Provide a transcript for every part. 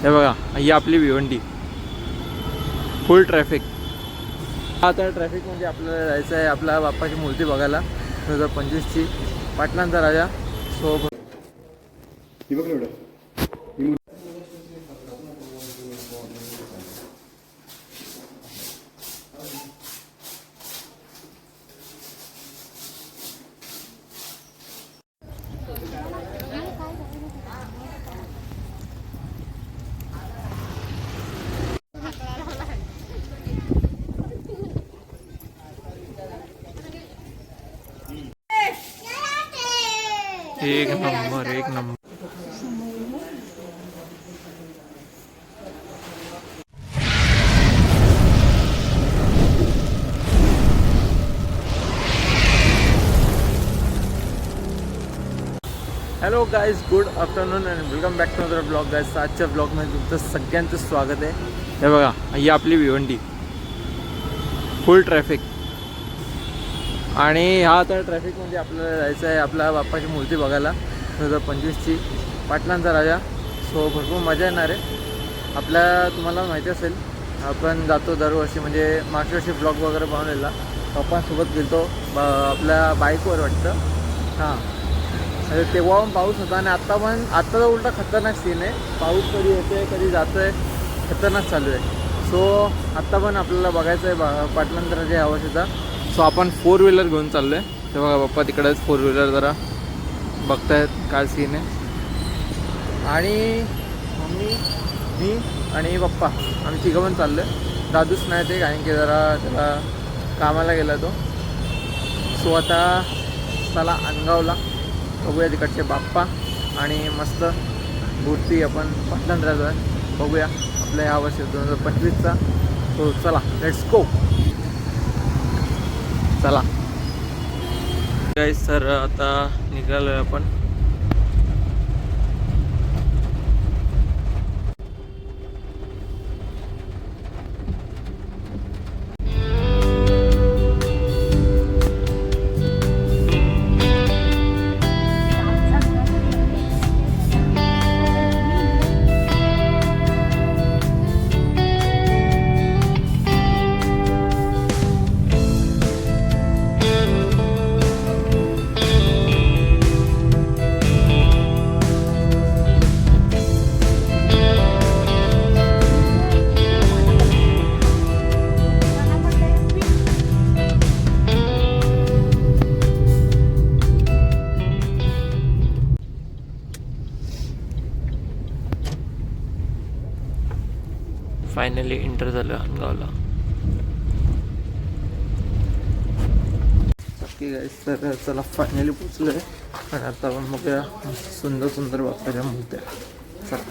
हे बघा, ही आपली भिवंडी, फुल ट्रॅफिक. आता ट्रॅफिकमध्ये आपल्याला जायचं आहे आपल्या बाप्पाची मूर्ती बघायला 2025ची, पाटलांचा राजा. सो एक नंबर, एक number. Hello guys, good afternoon and welcome back to other blog. Guys, आजच्या ब्लॉगमध्ये तुमचं सगळ्यांचं स्वागत आहे. हे बघा, ही आपली भिवंडी, फुल ट्रॅफिक. आणि ह्या आता ट्रॅफिकमध्ये आपल्याला जायचं आहे आपल्या बाप्पाची मूर्ती बघायला 2025ची, पाटलांचा राजा. सो भरपूर मजा येणार आहे. तुम्हाला माहिती असेल, आपण जातो दरवर्षी, म्हणजे मागच्या वर्षी ब्लॉग वगैरे बनवलेला, पप्पांसोबत गेलो आपल्या बाईकवर वाटतं. हां, तेव्हा पण पाऊस होता आणि आत्ता तर उलटा खतरनाक सीन आहे. पाऊस कधी येतो आहे कधी जातो आहे, खतरनाक चालू आहे. सो आत्ता पण आपल्याला बघायचं आहे पाटलांचा राजा ह्या वर्षीचा. सो आपण 4 व्हीलर घेऊन चाललो आहे. तेव्हा पप्पा तिकडेच 4 व्हीलर जरा बघतायत काय सीन आहे. आणि मम्मी, मी आणि पप्पा आम्ही तिघं पण चाललो आहे. दादूच नाही ते, कारण की जरा त्याला कामाला गेला तो. सो आता चला अनगावला बघूया तिकडचे बाप्पा आणि मस्त मूर्ती आपण पाटलांचा बघूया आपल्या ह्या वर्षी 2025चा. सो चला, लेट्स गो. चला गाईस, सर आता निघालो आहे आपण. फायनली एंटर झालं अनगावला. तर चला फायनली पोचलो आहे. आणि आता आपण मग सुंदर सुंदर बाप्पाच्या मूर्त्या. चला.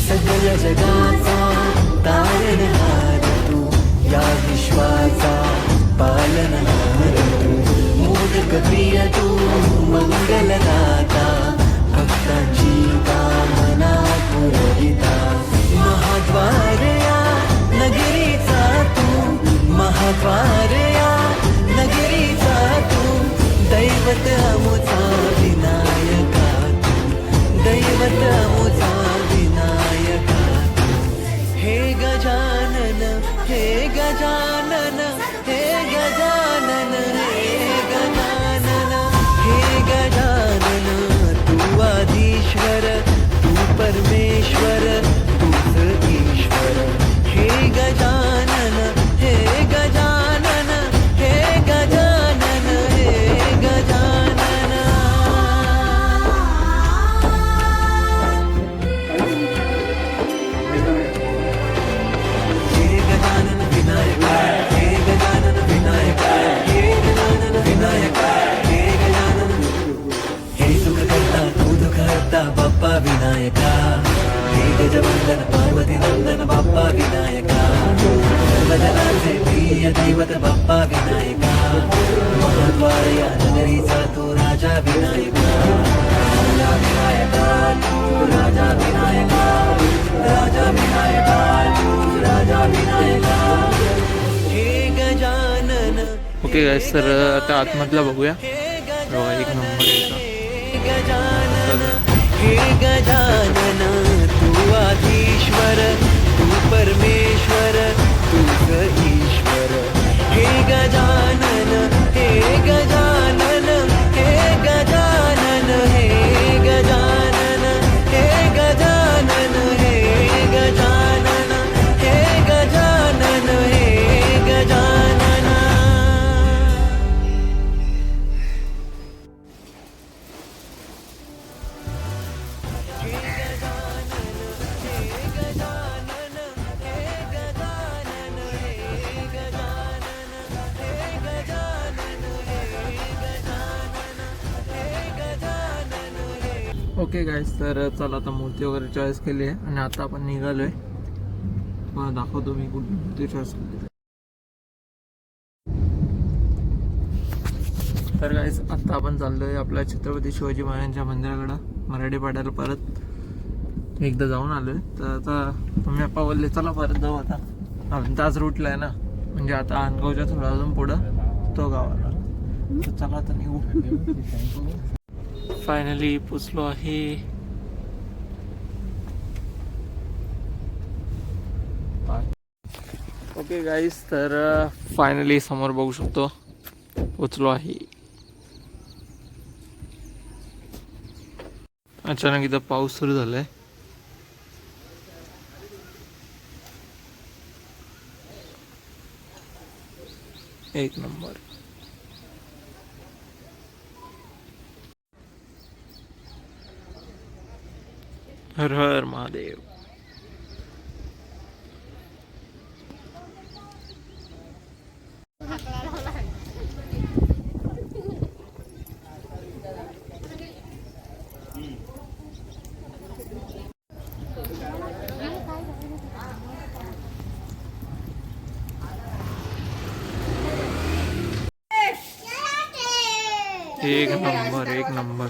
सगळ्या जगाचा तारणहार तू, या विश्वाचा पालनहार तू, मोदक प्रिय तू, मंगलदाता, भक्तांची कामना पुरविता. महाद्वार या नगरीचा तू, महाद्वार या नगरीचा तू, दैवत अमुचा विनायका तू, दैवत अमुचा विनायका तू. हे गजानन, हे गजानन, हे गजानन. परमेश्वर तूच ईश्वर हे गजानन हे गजानन हे गजानन हे गजानन हे गजानन विनायक हे गजानन विनायक हे गजानन विनायक हे गजानन हे सुख करता तू दुःख हरता बाप्पा विनायका हे गजवंदन पार्वती नंदन बाप्पा विनायका सर्वजनांचे प्रिय दैवत बाप्पा विनायका महाद्वार या नगरीचा तू राजा विनायका राजा विनायका तू राजा विनायका राजा विनायका तू राजा विनायका हे गजानन ओके गाईस, तर आता आतमधला बघूया. बघा, एक नंबर आहे गजानन हे गजानन तू आधीश्वर तू परमेश्वर तूच ईश्वर हे गजानन हे गजानन हे गजानन हे गजानन हे गजानन हे गजानन हे गजानन हे गजानन ओके गाईस, तर चला आता मूर्ती वगैरे चॉईस केली आहे आणि आता आपण निघालोय. दाखवतो मी कुठली मूर्ती चॉईस केली. तर गाईस, आता आपण चाललोय आपल्या छत्रपती शिवाजी महाराजांच्या मंदिराकडं मराठी पाड्याला. परत एकदा जाऊन आलोय, तर आता मम्मी पप्पा बोलले चला परत जाऊ. आता आपण त्याच रूटला आहे ना, म्हणजे आता अनगावच्या थोडं अजून पुढं तो गावाला. तर चला आता निघू. फायनली पोचलो आहे. ओके गाईस, तर फायनली समोर बघू शकतो पोचलो आहे. अचानक इथं पाऊस सुरू झालाय. एक नंबर. हर हर महादेव. एक नंबर, एक नंबर.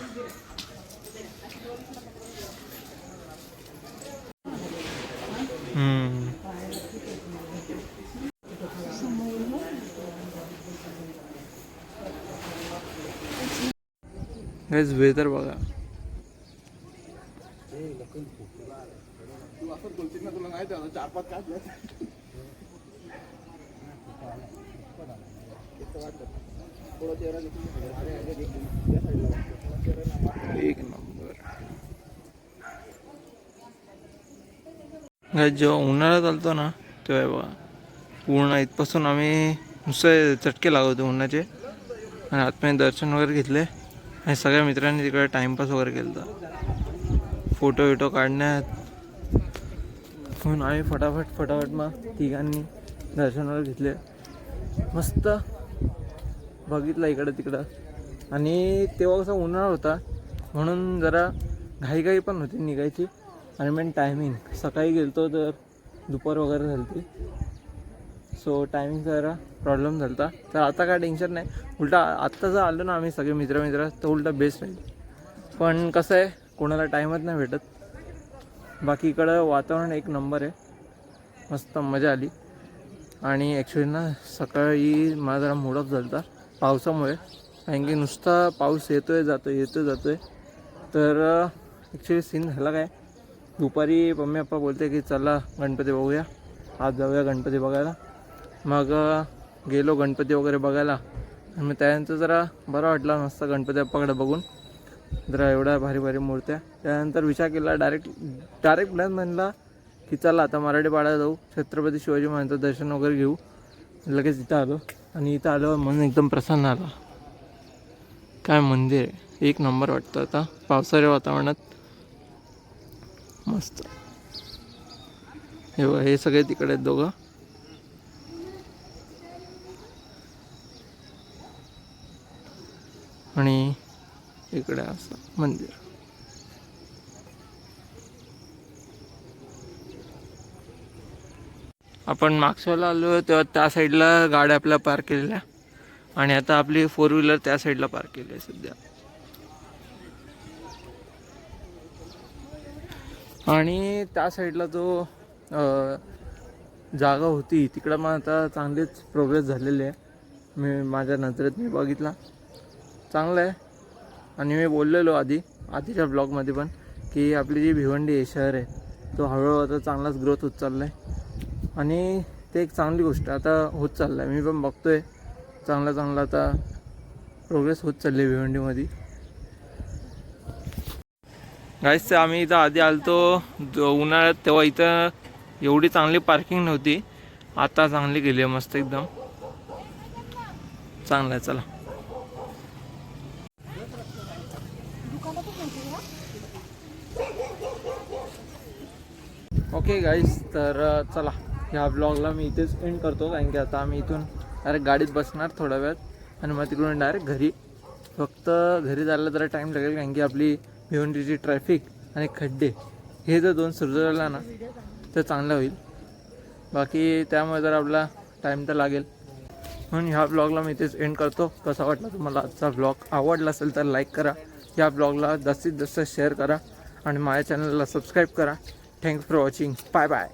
वेदर बघा. एक नंबर. जेव्हा उन्हाळ्यात चालतो ना तेव्हा बघा पूर्ण इथपासून आम्ही नुसते चटके लागवतो उन्हाचे. आणि आतमध्ये दर्शन वगैरे घेतले आणि सगळ्या मित्रांनी तिकडे टाइमपास वगैरे केला, फोटो विटो काढण्यात. म्हणून आम्ही फटाफट मग तिघांनी दर्शन वगैरे घेतले, मस्त बघितलं इकडं तिकडं. आणि तेव्हा कसं उन्हाळा होता म्हणून जरा घाईघाई पण होती निघायची. आणि मेन टायमिंग सकाळी गेलतो तर दुपार वगैरे झाली, सो टायमिंगचा जरा प्रॉब्लेम झाला होता. तर आता काय टेन्शन नाही, उलटा आत्ता जर आलो ना आम्ही सगळे मित्र तर उलटा बेस्ट राहील. पण कसं आहे कोणाला टाईमच नाही भेटत. बाकी इकडं वातावरण एक नंबर आहे, मस्त मजा आली. आणि ॲक्च्युली ना सकाळी मला जरा मूड ऑफ झाला होता पावसामुळे, कारण की नुसता पाऊस येतोय जातोय. तर ॲक्च्युली सीन झाला काय, दुपारी मम्मी पप्पा बोलते की चला गणपती बघूया, आज जाऊया गणपती बघायला. मग गेलो गणपती वगैरे बघायला आणि मग त्यानंतर जरा बरं वाटलं मस्त गणपती बाप्पाकडे बघून. जरा एवढ्या भारी भारी मूर्त्या. त्यानंतर विचार केला डायरेक्ट प्लॅन म्हणला की चला आता मराठीपाड्याला जाऊ, छत्रपती शिवाजी महाराजांचं दर्शन वगैरे घेऊ. लगेच इथं आलो आणि इथं आलो मन एकदम प्रसन्न आला. काय मंदिर आहे, एक नंबर वाटतं. आता पावसाळ्या वातावरणात मस्त. हे बघा हे सगळे तिकडे आहेत दोघं. आणि इकडे असं मंदिर. आपण मागच्याला आलो तेव्हा त्या साईडला गाड्या आपल्या पार्क केलेल्या आणि आता आपली 4 व्हीलर त्या साईडला पार्क केली आहे सध्या. आणि त्या साईडला जो जागा होती तिकडं मग आता चांगलीच प्रोग्रेस झालेली आहे. मी माझ्या नजरेत मी बघितला चांगलं आहे. आणि मी बोललेलो आधीच्या ब्लॉगमध्ये पण की आपली जी भिवंडी आहे शहर आहे तो हळूहळू आता चांगलाच ग्रोथ होत चालला आहे. आणि ते एक चांगली गोष्ट आता होत चाललं आहे. मी पण बघतो आहे चांगला आता प्रोग्रेस होत चालली आहे भिवंडीमध्ये. गाईस आम्ही इथं आधी आलतो उन्हाळ्यात तेव्हा इथं एवढी चांगली पार्किंग नव्हती. आता चांगली केली आहे मस्त एकदम चांगलं आहे. चला ओके गाईस तर चला ह्या ब्लॉगला मी इथेच एंड करतो. कारण की आता आम्ही इथून डायरेक्ट गाडीत बसणार थोड्या वेळात आणि मग तिकडून डायरेक्ट घरी. फक्त घरी जायला जरा टाईम लागेल कारण की आपली भिवंडीची ट्रॅफिक आणि खड्डे हे जर 2 सुधारला ना तर चांगलं होईल. बाकी त्यामुळे जर आपला टाईम तर लागेल. म्हणून ह्या ब्लॉगला मी इथेच एंड करतो. कसा वाटला तुम्हाला आजचा ब्लॉग? आवडला असेल तर लाईक करा, या ब्लॉगला जास्तीत जास्त शेअर करा आणि माझ्या चॅनलला सबस्क्राईब करा. Thanks for watching. Bye bye.